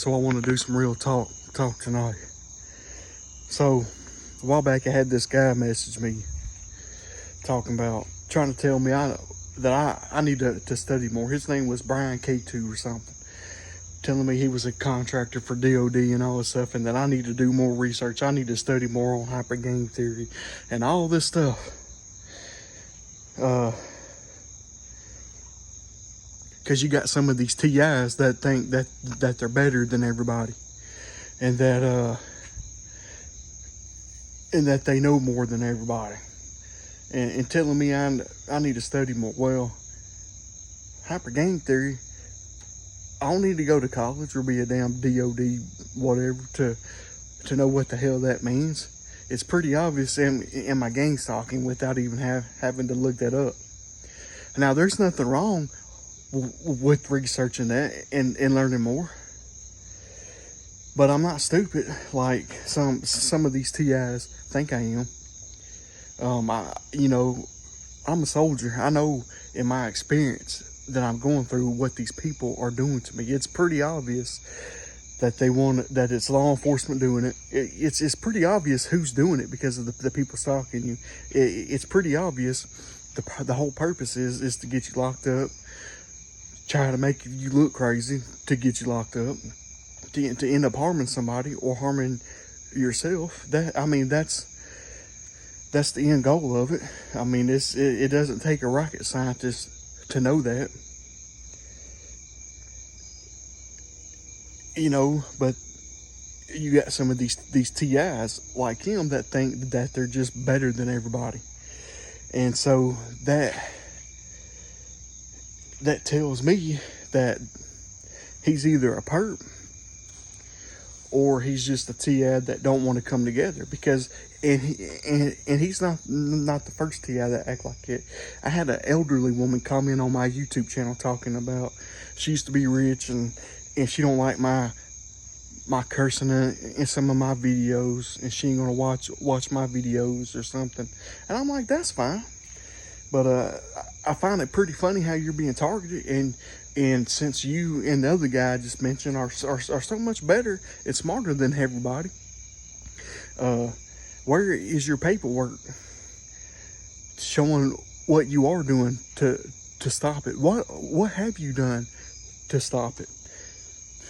So I want to do some real talk tonight. So a while back I had this guy message me talking about, trying to tell me that I need to study more. His name was Brian K2 or something, telling me he was a contractor for DOD and all this stuff, and that I need to do more research. I need to study more on hypergame theory and all this stuff. Because you got some of these TIs that think that they're better than everybody, and that they know more than everybody, and telling me I need to study more. Well, hypergame theory, I don't need to go to college or be a damn DOD whatever to know what the hell that means. It's pretty obvious in my gang stalking without even having to look that up. Now, there's nothing wrong with researching that and learning more, but I'm not stupid like some of these TIs think I am. I'm a soldier. I know in my experience that I'm going through what these people are doing to me. It's pretty obvious that that it's law enforcement doing it. It's pretty obvious who's doing it because of the people stalking you. It's pretty obvious. The whole purpose is to get you locked up, try to make you look crazy to get you locked up, to end up harming somebody or harming yourself. That's the end goal of it. I mean, it doesn't take a rocket scientist to know that. But you got some of these TIs like him that think that they're just better than everybody. And so that tells me that he's either a perp or he's just a TI that don't want to come together, because and he's not the first TI that act like it. I had an elderly woman comment on my YouTube channel talking about she used to be rich and she don't like my cursing in some of my videos, and she ain't gonna watch my videos or something. And I'm like, that's fine, but I find it pretty funny how you're being targeted, and since you and the other guy I just mentioned are so much better and smarter than everybody, where is your paperwork showing what you are doing to stop it? What have you done to stop it?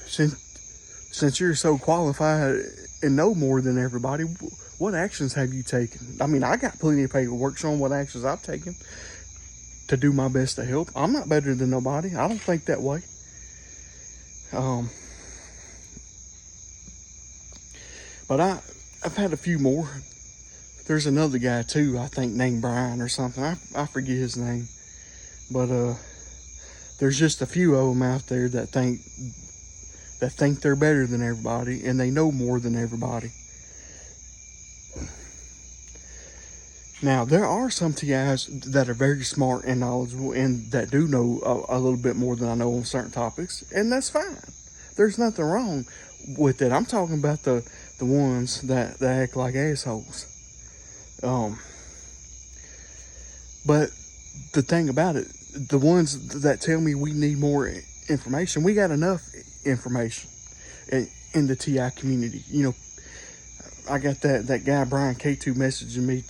Since you're so qualified and know more than everybody, what actions have you taken? I mean, I got plenty of paperwork showing what actions I've taken to do my best to help. I'm not better than nobody. I don't think that way. But I've had a few more. There's another guy too, I think named Brian or something. I forget his name. But there's just a few of them out there that think they're better than everybody and they know more than everybody. Now, there are some TIs that are very smart and knowledgeable and that do know a little bit more than I know on certain topics, and that's fine. There's nothing wrong with it. I'm talking about the ones that act like assholes. But the thing about it, the ones that tell me we need more information, we got enough information in the TI community. I got that guy Brian K2 messaging me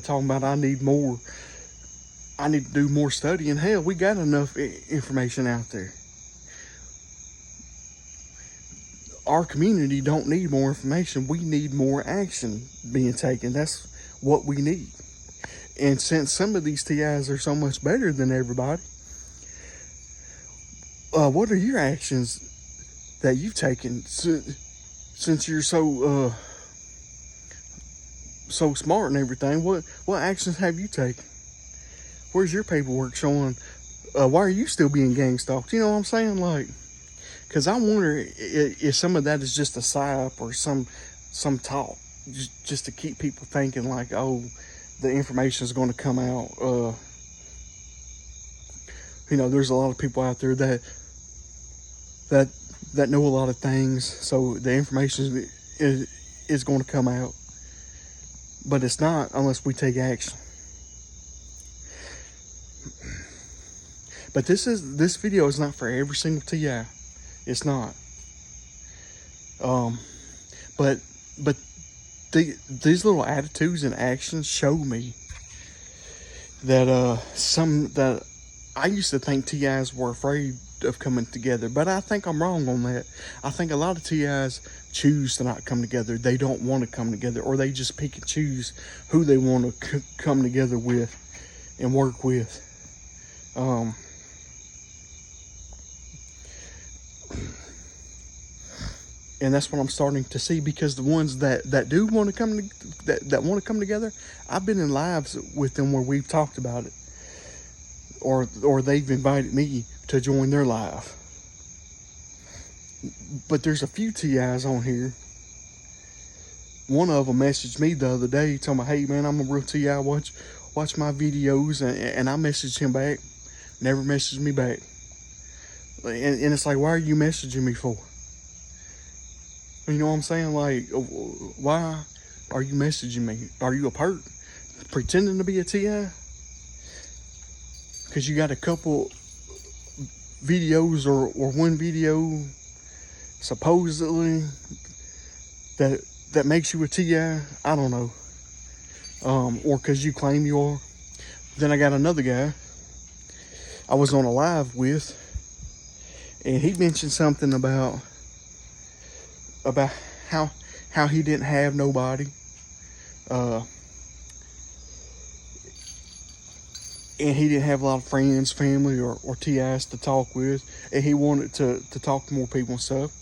talking about I need to do more studying. Hell, we got enough information out there. Our community don't need more information. We need more action being taken. That's what we need. And since some of these TIs are so much better than everybody, what are your actions that you've taken since you're so smart and everything? What actions have you taken? Where's your paperwork showing? Why are you still being gang stalked? You know what I'm saying? Like, because I wonder if some of that is just a psyop or some talk just to keep people thinking like, oh, the information is going to come out. There's a lot of people out there that know a lot of things, so the information is going to come out. But it's not unless we take action. But this video is not for every single TI. It's not. But these little attitudes and actions show me that that I used to think TIs were afraid of coming together, but I think I'm wrong on that. I think a lot of TIs choose to not come together. They don't want to come together, or they just pick and choose who they want to come together with and work with. And that's what I'm starting to see, because the ones that do want to come that want to come together, I've been in lives with them where we've talked about it, or they've invited me to join their live. But there's a few TIs on here. One of them messaged me the other day telling me, "Hey man, I'm a real TI, watch my videos," and I messaged him back, never messaged me back. And it's like, why are you messaging me for? You know what I'm saying? Like, why are you messaging me? Are you a perp pretending to be a TI? Because you got a couple videos or one video supposedly that makes you a TI. I don't know. Or because you claim you are. Then I got another guy I was on a live with, and he mentioned something about how he didn't have nobody, and he didn't have a lot of friends, family, or TIs to talk with, and he wanted to talk to more people and stuff.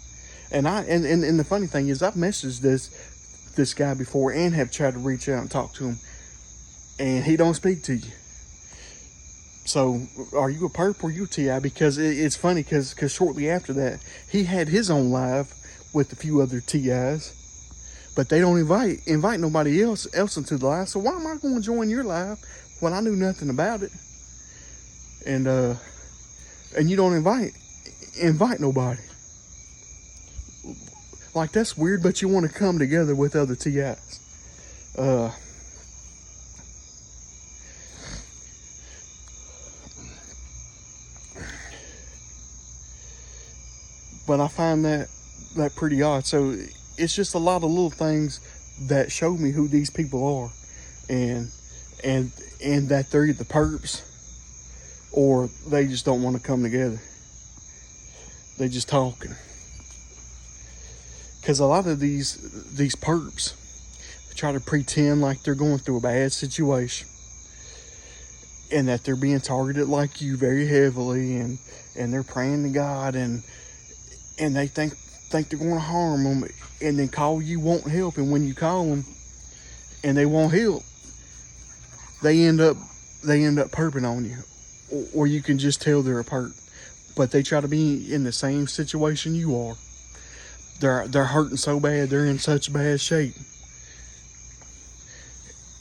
And the funny thing is, I've messaged this guy before and have tried to reach out and talk to him, and he don't speak to you. So are you a perp or you a TI? Because it's funny, because shortly after that, he had his own live with a few other TIs, but they don't invite nobody else into the live. So why am I going to join your live when I knew nothing about it? And you don't invite nobody. Like, that's weird, but you want to come together with other TIs. But I find that pretty odd. So it's just a lot of little things that show me who these people are, and that they're either perps or they just don't want to come together. They just talking. Because a lot of these perps try to pretend like they're going through a bad situation, and that they're being targeted like you very heavily, and they're praying to God, and they think they're going to harm them, and then call you, won't help, and when you call them and they won't help, they end up perping on you, or you can just tell they're a perp. But they try to be in the same situation you are. They're hurting so bad, they're in such bad shape,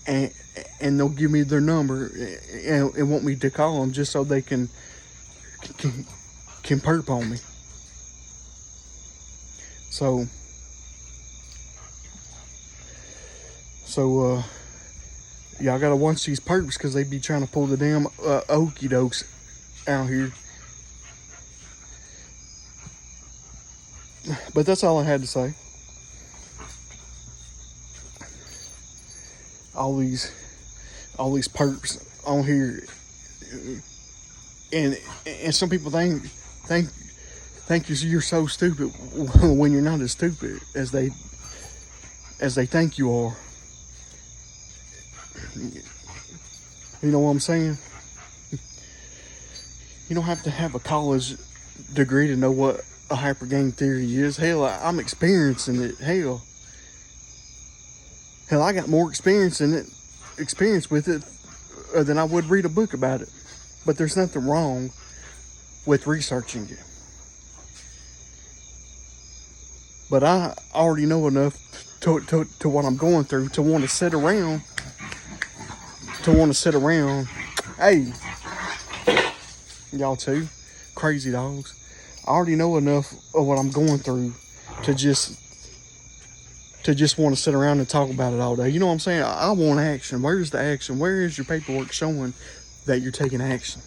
and they'll give me their number and want me to call them just so they can perp on me. So y'all gotta watch these perps, because they be trying to pull the damn okey dokes out here. But that's all I had to say. All these perps on here, and some people think you're so stupid when you're not as stupid as they think you are. You know what I'm saying? You don't have to have a college degree to know what a hypergang theory is. Hell, I'm experiencing it. Hell, I got more experience with it than I would read a book about it. But there's nothing wrong with researching it. But I already know enough to what I'm going through to want to sit around. Hey, y'all too, crazy dogs. I already know enough of what I'm going through to just want to sit around and talk about it all day. You know what I'm saying? I want action. Where's the action? Where is your paperwork showing that you're taking action?